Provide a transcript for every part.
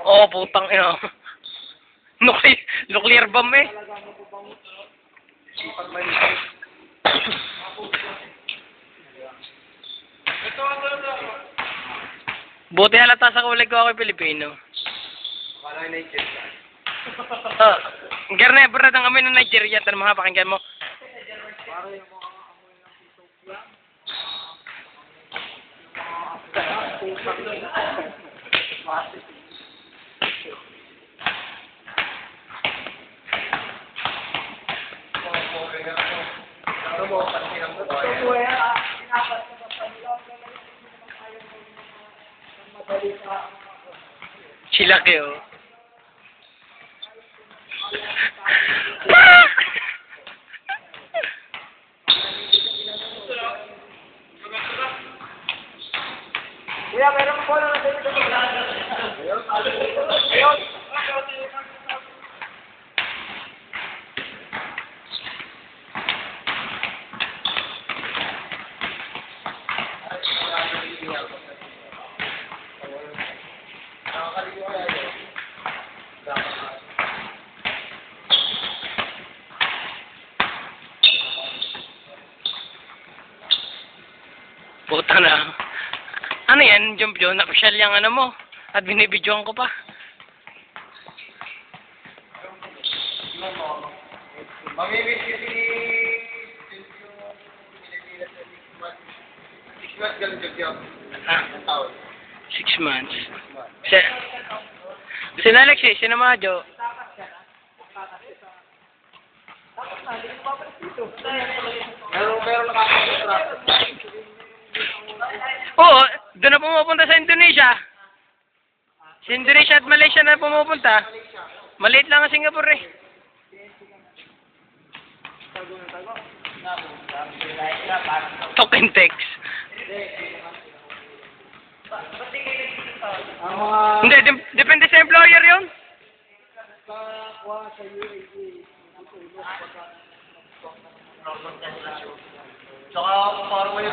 Oo, putang ina. Nuclear bomb eh. Buti halata sa kulay ko ako Pilipino. Akala na Nigeria. Ah, Gerne, brad ang amoy ng Nigeria. Tanong mga pakinggan mo. Para yung mga amoy ng Ethiopia. Sila kayo. Kuya, meron po na natin ito. Ayun. Puta na. Ano yan, Jump John? Official yung ano mo. At binibidyoan ko pa. Mamimiss kasi Pilipinas sa 6 months ganun yun. Ah, Ang taon. 6 months. Sino Alexis? Sino Majo? Meron nakakakontrato. Oo, doon na pumupunta sa Indonesia. Sa Indonesia at Malaysia na pumupunta. Maliit lang ang Singapore eh. Token text. Ang mga Hindi, depende sa employer yun. kakuha sa UAE, Tsaka parang may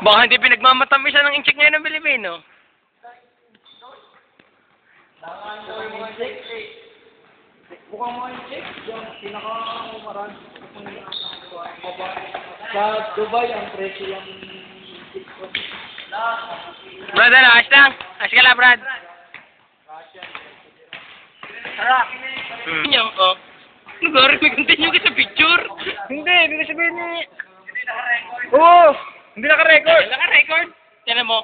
Baka hindi pinagmamatamis ng incheck ngayon ng Pilipino. Mukhang mga check, yung pinaka-umaran. Sa Dubai, ang presyo yung Brad, ano? Ayos lang. Ayos ka lang, Brad. Harap. Yung, oh. Nagari, may continue ka sa picture. Hindi sabihin ni... Oo! Hindi naka-record! Naka-record. Tiyan mo.